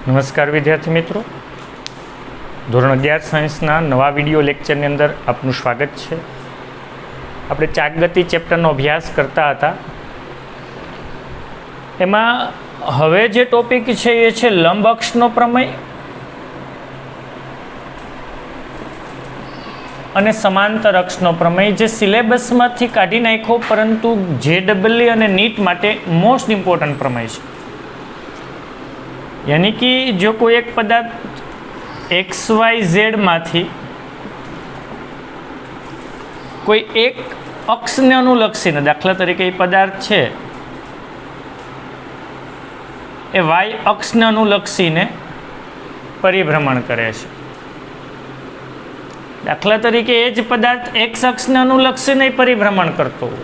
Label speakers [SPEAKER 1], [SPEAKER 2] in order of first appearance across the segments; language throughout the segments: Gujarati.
[SPEAKER 1] નમસ્કાર વિદ્યાર્થી મિત્રો, ધોરણ 11 સાયન્સના નવા વિડીયો લેક્ચરની અંદર આપનું સ્વાગત છે. આપણે ચાકગતિ ચેપ્ટરનો અભ્યાસ કરતા હતા. એમાં હવે જે ટોપિક છે એ છે લંબ અક્ષનો પ્રમેય અને સમાંતર અક્ષનો પ્રમેય, જે સિલેબસમાંથી કાઢી નાખ્યો પરંતુ JEE અને નીટ માટે મોસ્ટ ઇમ્પોર્ટન્ટ પ્રમેય છે. यानी कि जो कोई एक पदार्थ XYZ माथी कोई एक अक्ष ने अनुलक्षी ने, दाखला तरीके ये पदार्थ है ए Y अक्ष ने अनुलक्षी ने परिभ्रमण करे छे. दाखला तरीके ए ज पदार्थ X अक्ष ने अनुलक्षी ने परिभ्रमण करतो हो.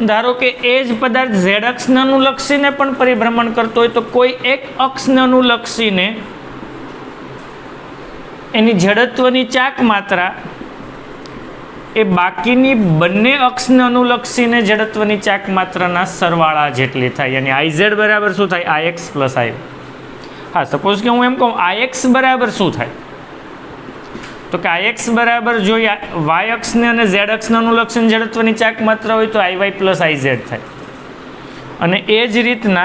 [SPEAKER 1] धारो के ए ज पदार्थ Z अक्ष ने अनुलक्षी ने पण परिभ्रमण करतो होय तो कोई एक अक्ष ने अनुलक्षी ने एनी जड़त्वनी चाक मात्रा ए बाकीनी बंने अक्ष ने अनुलक्षी ने जड़त्वनी चाक मात्राना सरवाळा जेटली थाय. यानी IZ बराबर शुं थाय? IX plus I. हाँ, सपोज के हूँ एम कहूँ IX बराबर शुं थाय तो कि IX बराबर जो Y अक्ष ने અને Z अक्ष ने अनुलक्षी जड़त्वनी चाक मात्रा होय तो IY प्लस IZ थाय. અને એ જ રીતના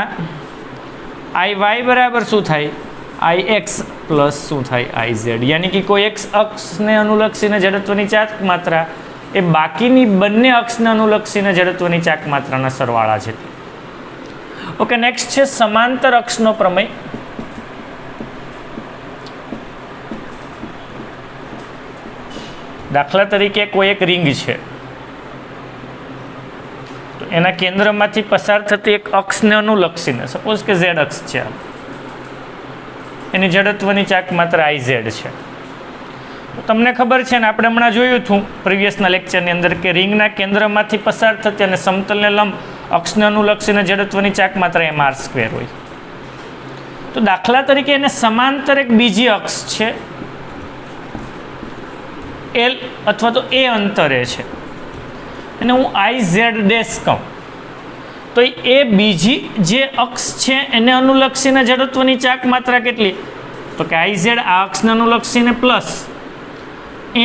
[SPEAKER 1] IY बराबर शुं थाय? IX प्लस शुं थाय? IZ. यानी कि कोई एक अक्ष ने अनुलक्षी जड़त्वनी चाक मात्रा ए बाकीनी बंने अक्ष ने अनुलक्षी जड़त्वनी चाक मात्राना सरवाळा छे. ओके, नेक्स्ट छे समांतर अक्षनो प्रमेय. दाखला तरीके कोई एक रिंग है तो एना केंद्र में पसार थती एक अक्ष ने अनुलक्षी ने, सपोज के Z अक्ष है, एनी जड़त्वनी चाक मात्रा IZ है. तो तमने खबर है ने आपणे हमणां जोयुं हतुं प्रीवियसना लेक्चरनी अंदर के रिंगना केंद्र में पसार थती अने समतल ने लंब अक्ष ने अनुलक्षी जड़त्वनी चाक मात्रा mr² होय. तो दाखला तरीके एने समांतर एक बीजी अक्ष है L अथवा तो A अंतरे है અને હું IZ ડેશ કહું તો એ બીજી જે અક્ષ છે એને અનુલક્ષીને જડત્વની ચાક માત્રા કેટલી? તો કે IZ આ અક્ષને અનુલક્ષીને પ્લસ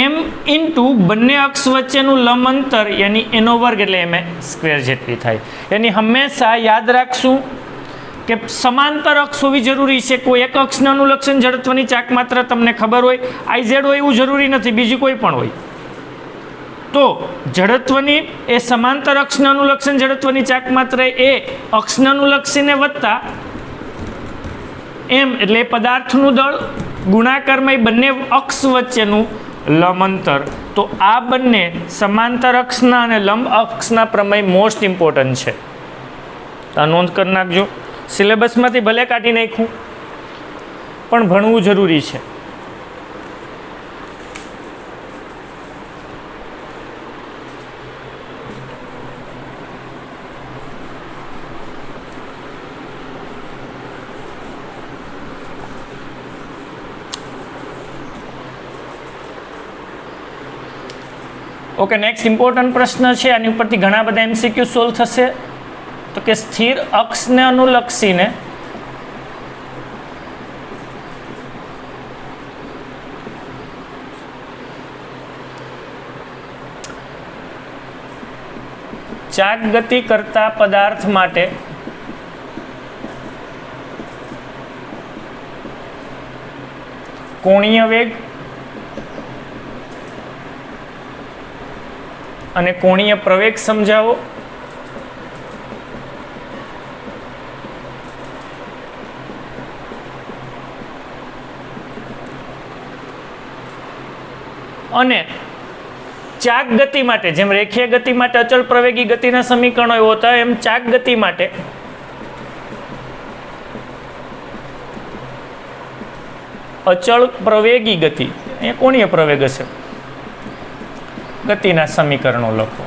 [SPEAKER 1] M ઇન્ટુ બંને અક્ષ વચ્ચેનું લંબ અંતર यानी એનો વર્ગ એટલે m² જેટલી થાય. यानी હંમેશા યાદ રાખશું કે સમાંતર અક્ષ હોવી જરૂરી છે. કોઈ એક અક્ષને અનુલક્ષીને જડત્વની ચાક માત્રા તમને ખબર હોય, IZ હોય એવું જરૂરી નથી, બીજી કોઈ પણ હોય. તો જડત્વની એ સમાંતર અક્ષને અનુલક્ષીને જડત્વની ચાક માત્રા એ અક્ષને અનુલક્ષીને વત્તા M એટલે પદાર્થનું દળ ગુણાકારમાં એ બંને અક્ષ વચ્ચેનું લંબ અંતર. તો આ બંને સમાંતર અક્ષના અને લંબ અક્ષના પ્રમેય મોસ્ટ ઇમ્પોર્ટન્ટ છે. તો આ નોંધ કરી નાખજો. સિલેબસમાંથી ભલે કાઢી નાખ્યું પણ ભણવું જરૂરી છે. ઓકે, નેક્સ્ટ ઇમ્પોર્ટન્ટ પ્રશ્ન છે. આની ઉપરથી ઘણા બધા MCQ સોલ્વ થશે. તો કે સ્થિર અક્ષને અનુલક્ષીને ચાક ગતિ કરતા પદાર્થ માટે કોણીય વેગ અને કોણીય પ્રવેગ સમજાવો. અને ચાક ગતિ માટે જેમ રેખીય ગતિ માટે અચળ પ્રવેગી ગતિના સમીકરણો એવો હતા, એમ ચાક ગતિ માટે અચળ પ્રવેગી ગતિ, અહીંયા કોણીય પ્રવેગ હશે, ગતિના સમીકરણો લખો.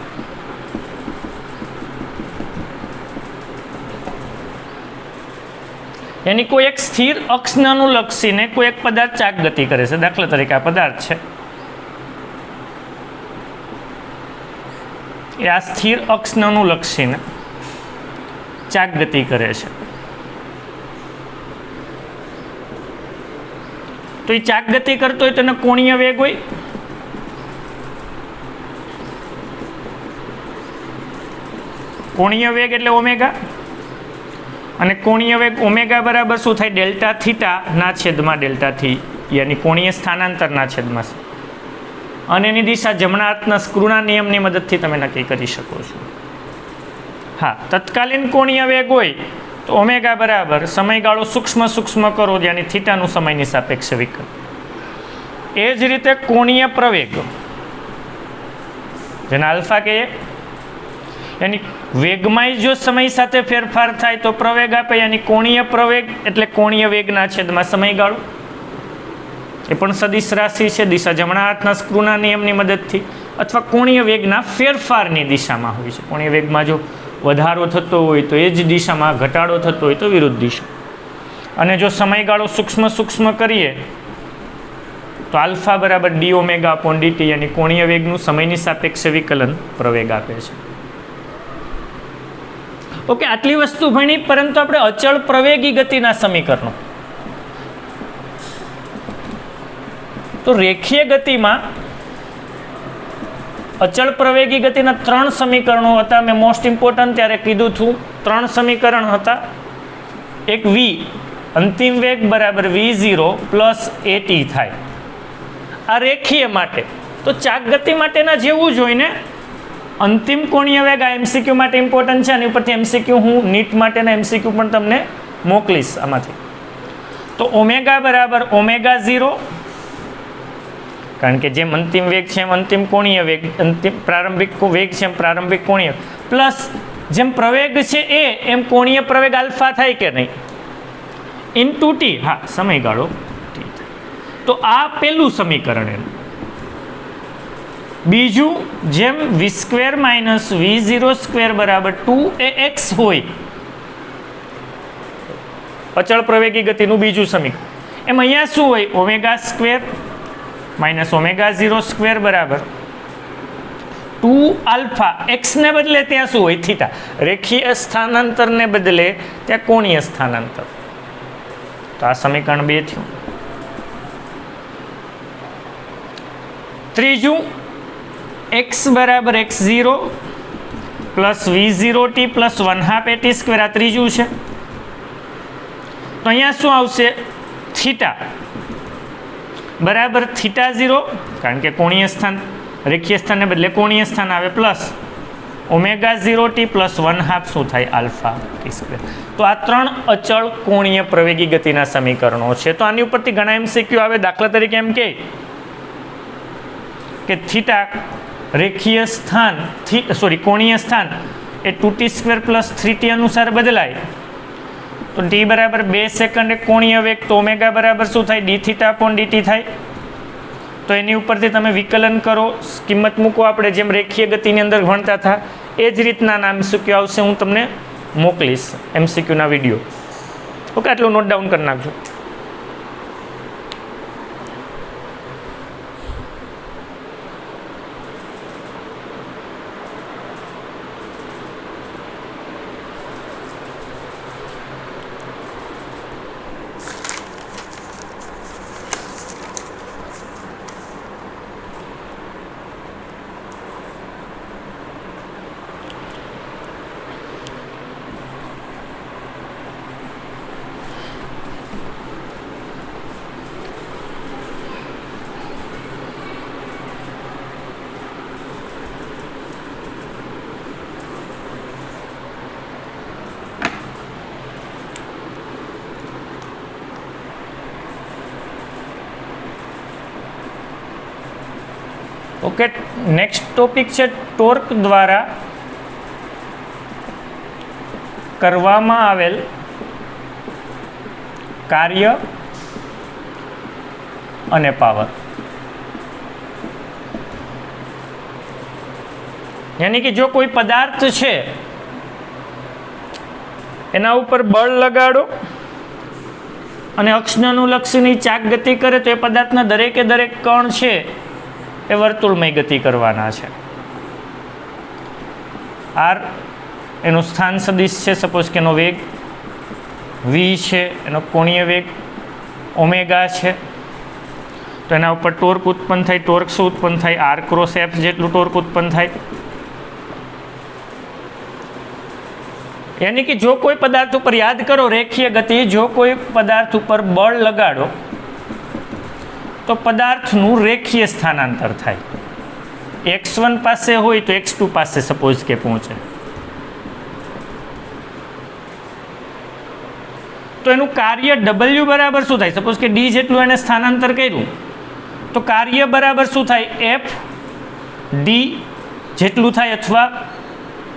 [SPEAKER 1] यानी कोई एक स्थिर अक्ष ने अनुलक्षीने कोई एक पदार्थ चाक गति करे छे. दाखला तरीके आ पदार्थ है, आ स्थिर अक्ष ने अनुलक्षीने ચાક ગતિ કરે છે. તો એ ચાક ગતિ કરતો હોય તો એનો કોણીય વેગ હોય. કોણીય વેગ એટલે ઓમેગા, અને કોણીય વેગ ઓમેગા બરાબર શું થાય? ડેલ્ટા થીટા ના છેદમાં ડેલ્ટા થી, યાની કોણીય સ્થાનાંતરના છેદમાં. અને એની દિશા જમણા હાથના સ્ક્રૂના નિયમની મદદથી તમે નક્કી કરી શકો છો. હા, તત્કાલીન કોણીય વેગ હોય તો ઓમેગા બરાબર સમયગાળો સૂક્ષ્મ કરો યાની થીટાનું સમયની સાપેક્ષે વિકલ. એ જ રીતે કોણીય પ્રવેગ જેને આલ્ફા કહીએ, યાની વેગમાં જો સમય સાથે ફેરફાર થાય તો પ્રવેગ આપે, યાની કોણીય પ્રવેગ એટલે કોણીય વેગના છેદમાં સમયગાળો. એ પણ સદિશ રાશિ છે, દિશા જમણા હાથના સ્ક્રૂના નિયમની મદદથી, અથવા કોણીય વેગના ફેરફારની દિશામાં હોય છે. કોણીય વેગમાં જો વધારો થતો હોય તો એ જ દિશામાં, ઘટાડો થતો હોય તો વિરુદ્ધ દિશા. અને જો સમયગાળો સૂક્ષ્મ કરીએ તો આલ્ફા બરાબર ડી ઓમેગા અપોન ડીટી, યાની કોણીય વેગનું સમયની સાપેક્ષે વિકલન પ્રવેગ આપે છે. ઓકે, આટલી વસ્તુ ભણી, પરંતુ આપણે અચળ પ્રવેગી ગતિના સમીકરણો. તો રેખીય ગતિમાં અચળ પ્રવેગી ગતિના 3 સમીકરણો હતા. મેં મોસ્ટ ઇમ્પોર્ટન્ટ ત્યારે કીધું હતું, 3 સમીકરણ હતા. એક v અંતિમ વેગ બરાબર v0 પ્લસ at થાય આ રેખીય માટે. તો ચાક ગતિ માટેના જેવું જ હોય ને. અંતિમ કોણીય વેગ આ એમસીક્યુ માટે ઇમ્પોર્ટન્ટ છે, આની ઉપરથી એમસીક્યુ હું નીટ માટેના એમસીક્યુ પણ તમને મોકલીશ આમાંથી. તો ઓમેગા બરાબર ઓમેગા 0, કારણ કે જેમ અંતિમ વેગ છે એમ અંતિમ કોણીય વેગ, અંતિમ પ્રારંભિક વેગ છે એમ પ્રારંભિક કોણીય, પ્લસ જેમ પ્રવેગ છે એમ કોણીય પ્રવેગ આલ્ફા થાય કે નહીં, ઇન્ટુ ટી. હા, સમયગાળો ટી. તો આ પહેલું સમીકરણ એનું. બીજું, જેમ v square minus v0 square બરાબર 2ax હોય, અચળ પ્રવેગી ગતિનું બીજું સમીકરણ, એમ અહીંયા શું હોય? Omega square minus omega 0 square બરાબર 2 આલ્ફા. એક્સને બદલે ત્યાં શું હોય? થીટા. રેખીય સ્થાનાંતરને બદલે ત્યાં કોણીય સ્થાનાંતર. તો આ સમીકરણ 2 થયું. ત્રીજું, x બરાબર x0 plus v0t plus 1/2 at square, આ ત્રીજું છે. તો અહીંયા શું આવશે? થીટા બરાબર થીટા 0, કારણ કે કોણીય સ્થાન રેખીય સ્થાનને બદલે કોણીય સ્થાન આવે, પ્લસ ઓમેગા 0t પ્લસ 1/2 શું થાય? Alpha T square. તો આ 3 અચળ કોણીય પ્રવેગી ગતિના સમીકરણો છે. તો આની ઉપરથી ઘણા એમસીક્યુ આવે. દાખલા તરીકે એમ કે થીટા રેખીય સ્થાન કોણીય સ્થાન એ 2t સ્ક્વેર પ્લસ 3t અનુસાર બદલાય. તો t બરાબર 2 સેકન્ડ કોણીય વેગ, તો ઓમેગા બરાબર શું થાય? ડી થીટા અપોન ડીટી થાય. તો એની ઉપરથી તમે વિકલન કરો, કિંમત મૂકો, આપણે જેમ રેખીય ગતિની અંદર ભણતા હતા એ જ રીતના ના એમસીક્યુ આવશે. હું તમને મોકલીશ એમસીક્યુના વિડીયો. ઓકે, આટલું નોટ ડાઉન કરી નાખજો. ઓકે, નેક્સ્ટ ટોપિક છે ટોર્ક દ્વારા કરવામાં આવેલ કાર્ય અને પાવર. યાની કે જો કોઈ પદાર્થ છે એના ઉપર બળ લગાડો અને અક્ષને અનુલક્ષીની ચાક ગતિ કરે તો એ પદાર્થના દરેકે દરેક કણ છે એ વર્તુળમય ગતિ કરવાના છે. આર એનું સ્થાન સદિશ છે, સપોઝ કે એનો વેગ v છે, એનો કોણીય વેગ ઓમેગા છે, તો એના ઉપર ટોર્ક ઉત્પન્ન થાય. ટોર્ક શું ઉત્પન્ન થાય? આર ક્રોસ એફ જેટલું ટોર્ક ઉત્પન્ન થાય. યાની કે જો કોઈ પદાર્થ ઉપર, યાદ કરો રેખીય ગતિ, જો કોઈ પદાર્થ ઉપર બળ લગાડો તો પદાર્થનું રેખીય સ્થાનાંતર થાય. x1 પાસે હોય તો x2 પાસે સપોઝ કે પહોંચે, તો એનું કાર્ય W બરાબર શું થાય? સપોઝ કે D જેટલું એને સ્થાનાંતર કર્યું તો કાર્ય બરાબર શું થાય? એફ ડી જેટલું થાય, અથવા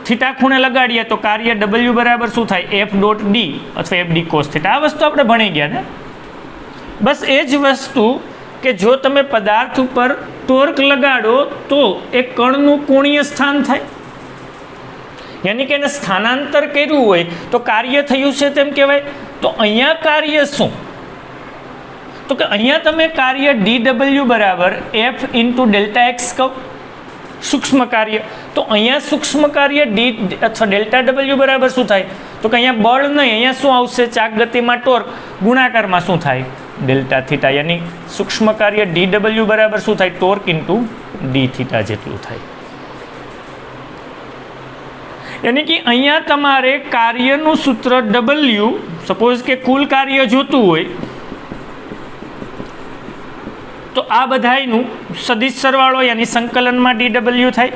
[SPEAKER 1] થીટા ખૂણે લગાડીએ તો કાર્ય W બરાબર શું થાય? એફ ડોટ ડી અથવા એફ ડી કોસ થીટા. આ વસ્તુ આપણે ભણી ગયા ને. બસ એ જ વસ્તુ કે જો તમે પદાર્થ ઉપર ટોર્ક લગાડો તો એ કણનું કોણીય સ્થાન થાય, યાની કે એને સ્થાનાંતર કર્યું હોય તો કાર્ય થયું છે તેમ કહેવાય. તો અહીંયા કાર્ય શું? તો કે અહીંયા તમે કાર્ય DW બરાબર એફ ઇન્ટુ ડેલ્ટા એક્સ કહો, સૂક્ષ્મ કાર્ય. તો અહીંયા સૂક્ષ્મ કાર્ય ડી અથવા ડેલ્ટા ડબલ્યુ બરાબર શું થાય? તો કે અહીંયા બળ નહીં, અહીંયા શું આવશે? ચાક ગતિમાં ટોર્ક ગુણાકારમાં શું થાય? Delta theta. યાની સૂક્ષ્મ કાર્ય DW બરાબર શું થાય? ટોર્ક ઇન્ટુ ડી થીટા જેટલું થાય. યાની કે અહીંયા તમારે કાર્યનું સૂત્ર W, સપોઝ કે કુલ કાર્ય જોતું હોય તો આ બધાયનું સદિશ સરવાળો યાની સંકલનમાં DW થાય.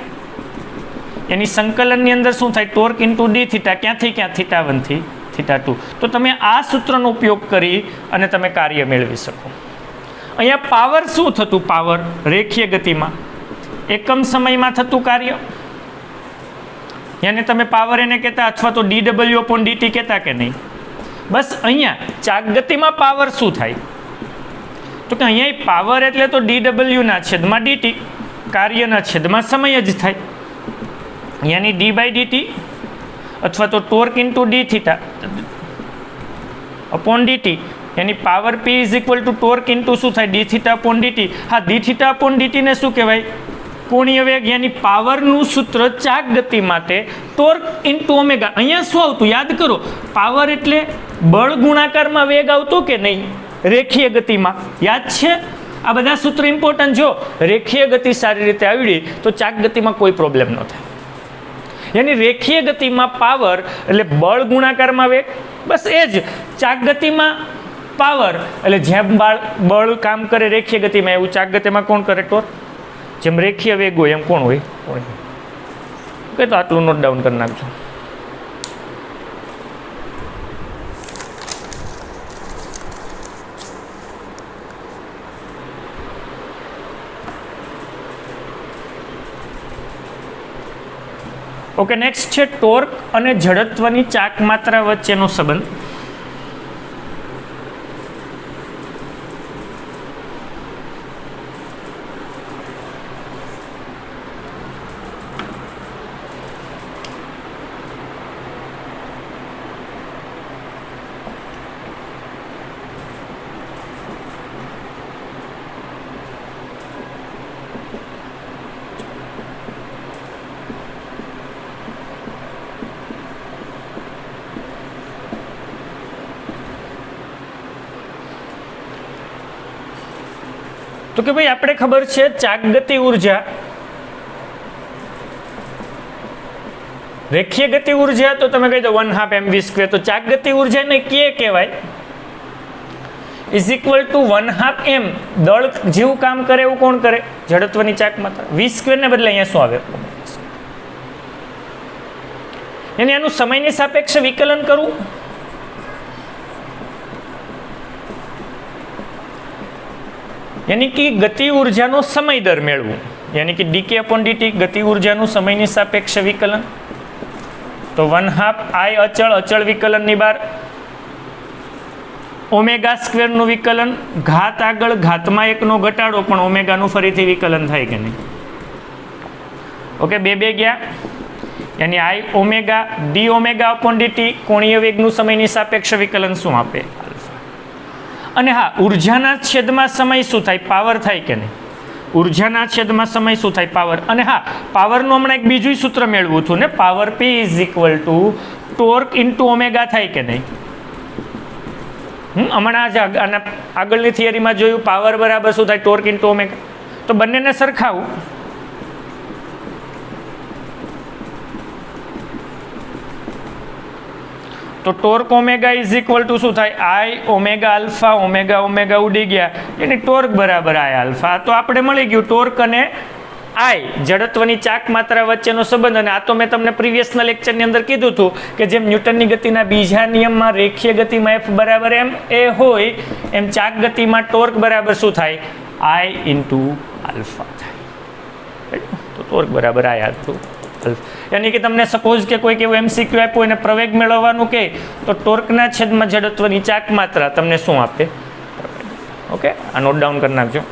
[SPEAKER 1] યાની સંકલનની અંદર શું થાય? Torque into D theta. ક્યાંથી ક્યાં? θ1 થી θ2. તો તમે આ સૂત્રનો ઉપયોગ કરી અને તમે કાર્ય મેળવી શકો. અહીંયા પાવર શું થતું? પાવર રેખીય ગતિમાં એકમ સમયમાં થતું કાર્ય, યાને તમે પાવર એને કહેતા, અથવા તો dW/dt કહેતા કે નહીં. બસ અહીંયા ચાક ગતિમાં પાવર શું થાય? તો કે અહીંયા પાવર એટલે તો dW/dt કાર્યના છેદમાં સમય જ થાય, યાની d/dt અથવા તો torque into D theta upon dt, યાની power p is equal to torque into શું થાય? D theta upon dt. હા, ડી થીટા અપોન dt ને શું કહેવાય? કોણીય વેગ. યાની પાવરનું સૂત્ર ચાક ગતિ માટે ટોર્ક ઇન્ટુ ઓમેગા. અહીંયા શું આવતું? યાદ કરો, પાવર એટલે બળ ગુણાકારમાં વેગ આવતો કે નહીં રેખીય ગતિમાં? યાદ છે? આ બધા સૂત્ર ઇમ્પોર્ટન્ટ. જો રેખીય ગતિ સારી રીતે આવડી તો ચાક ગતિમાં કોઈ પ્રોબ્લેમ ન થાય. યાની રેખીય ગતિમાં પાવર એટલે બળ ગુણાકારમાં વેગ. બસ એ જ ચાક ગતિમાં પાવર એટલે જેમ બળ કામ કરે રેખીય ગતિમાં, એવું ચાક ગતિમાં કોણ કરે? ટોર્ક. જેમ રેખીય વેગ હોય એમ કોણ હોય? કે તો આટલું નોટ ડાઉન કરી નાખજો. ઓકે, નેક્સ્ટ છે ટોર્ક અને જડત્વની ચાક માત્રા વચ્ચેનો સંબંધ. તો કે ભાઈ આપણે ખબર છે ચાક ગતિ ઉર્જા, રેખીય ગતિ ઉર્જા તો તમે કહી દો 1/2 mv². તો ચાક ગતિ ઉર્જાને કે કહેવાય ઇઝ ઇક્વલ ટુ 1/2 m દળ જેવું કામ કરે એવું કોણ કરે? જડત્વની ચાક માત્રા. v² ને બદલે અહીંયા શું આવે? એને આનું સમયની સાપેક્ષે વિકલન કરવું. યાની કે ગતિ ઉર્જાનો સમય દર મેળવું, યાની કે dk/dt ગતિ ઉર્જાનું સમયની સાપેક્ષે વિકલન. તો 1/2 I અચળ વિકલનની બાર, ω² નું વિકલન, ઘાત આગળ ઘાતમાં 1 નો ઘટાડો પણ ઓમેગાનું ફરીથી વિકલન થાય કે નહીં? ઓકે, બે ગયા, યાની I ઓમેગા dω/dt કોણીય વેગનું સમયની સાપેક્ષ વિકલન શું આપે? અને હા, ઉર્જાના છેદમાં સમય શું થાય? પાવર થાય કે નહીં? ઉર્જાના છેદમાં સમય શું થાય? પાવર. અને હા, પાવરનું હમણાં એક બીજું સૂત્ર મેળવું હતું ને, power p is equal to torque into omega થાય કે નહીં? હમણાં જ આના આગળની થિયરીમાં જોયું પાવર બરાબર શું થાય ટોર્ક ઇન્ટુ ઓમેગા. તો બંનેને સરખાવું. તો torque omega is equal two શું થાય આઈ ઓમેગા આલ્ફા. ઓમેગા ઓમેગા ઉડી ગયા એની ટોર્ક બરાબર આઈ આલ્ફા. તો આપણે મળી ગયું ટોર્ક અને આઈ જડત્વની ચાક માત્રા વચ્ચેનો સંબંધ. અને આ તો મેં તમને પ્રીવિયસના લેક્ચરની અંદર કીધું હતું કે જેમ ન્યૂટનની ગતિના બીજા નિયમમાં રેખીય ગતિમાં એફ બરાબર એમ એ હોય એમ ચાક ગતિમાં ટોર્ક બરાબર શું થાય આઈ ઇન્ટુ આલ્ફા થાય. તો ટોર્ક બરાબર આઈ ઇન્ટુ યાની કે તમને સપોઝ કે કોઈક એવું એમસીક્યુ આપ્યું એને પ્રવેગ મેળવવાનું કે તો ટોર્કના છેદમાં જડત્વની ચાક માત્રા તમને શું આપે. ઓકે, આ નોટ ડાઉન કરી નાખજો.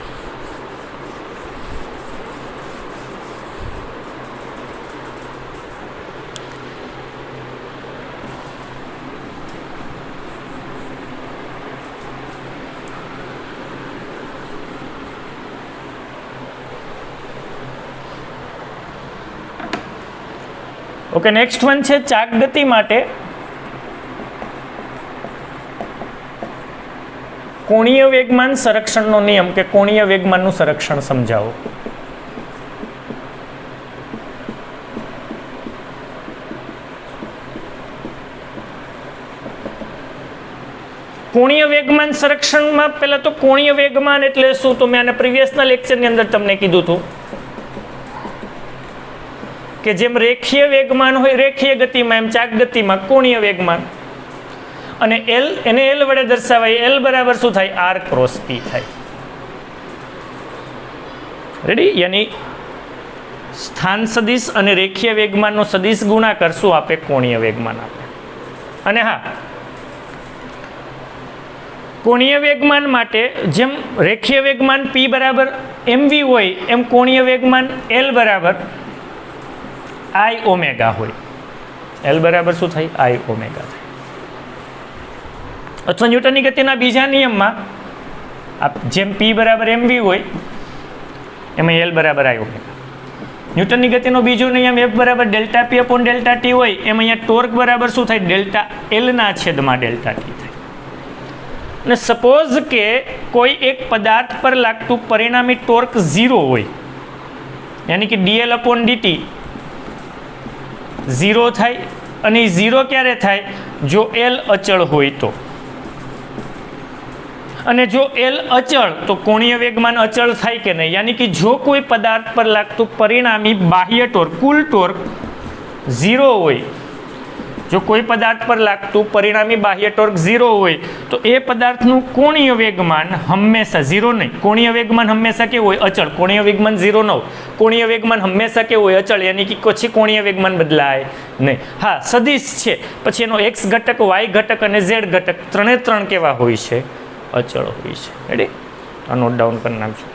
[SPEAKER 1] ઓકે, નેક્સ્ટ વન છે ચાક ગતિ માટે કોણીય વેગમાન સંરક્ષણનો નિયમ કે કોણીય વેગમાનનું સંરક્ષણ સમજાવો. કોણીય વેગમાન સંરક્ષણમાં પહેલા તો કોણીય વેગમાન એટલે શું, તો મેં આના પ્રીવિયસના લેક્ચરની અંદર તમને કીધું હતું કે જેમ રેખીય વેગમાન હોય રેખીય ગતિમાં એમ ચાક ગતિમાં કોણીય વેગમાન અને એલ એને એલ વડે દર્શાવાય. એલ બરાબર શું થાય આર ક્રોસ પી થાય. રેડી? યાની સ્થાન સદિશ અને રેખીય વેગમાનનો સદિશ ગુણાકાર શું આપે કોણીય વેગમાન આપે. અને હા, કોણીય વેગમાન માટે જેમ રેખીય વેગમાન પી બરાબર એમવી હોય એમ કોણીય વેગમાન એલ બરાબર આઈ ઓમેગા હોય. એલ બરાબર શું થાય આઈ ઓમેગા થાય. અથવા ન્યૂટનની ગતિના બીજા નિયમમાં જેમ પી બરાબર એમવી હોય એમાં એલ બરાબર આઈ ઓમેગા. ન્યૂટનની ગતિનો બીજો નિયમ એફ બરાબર ડેલ્ટા પી અપોન ડેલ્ટા ટી હોય એમ અહીંયા ટોર્ક બરાબર શું થાય ડેલ્ટા એલના છેદમાં ડેલ્ટા ટી થાય. અને સપોઝ કે કોઈ એક પદાર્થ પર લાગતું પરિણામી ટોર્ક 0 હોય યાની કે ડીએલ અપોન ડીટી 0 થાય. અને 0 ક્યારે થાય જો એલ અચળ હોય તો. અને જો એલ અચળ તો કોણીય વેગમાન અચળ થાય કે નહીં. યાની કે જો કોઈ પદાર્થ પર લાગતું પરિણામી બાહ્ય ટોર્ક કુલ ટોર્ક 0 હોય, જો કોઈ પદાર્થ પર લાગતું પરિણામી બાહ્ય ટોર્ક 0 હોય તો એ પદાર્થનું કોણીય વેગમાન હંમેશા 0 નહીં. કોણીય વેગમાન હંમેશા કેવું હોય અચળ. કોણીય વેગમાન 0 ન હોય. કોણીય વેગમાન હંમેશા કેવું હોય અચળ. યાની કે પછી કોણીય વેગમાન બદલાય નહીં. હા, સદિશ છે પછી એનો એક્સ ઘટક વાય ઘટક અને ઝેડ ઘટક ત્રણે ત્રણ કેવા હોય છે અચળ હોય છે. રેડી? આ નોટ ડાઉન કરી નાખજો.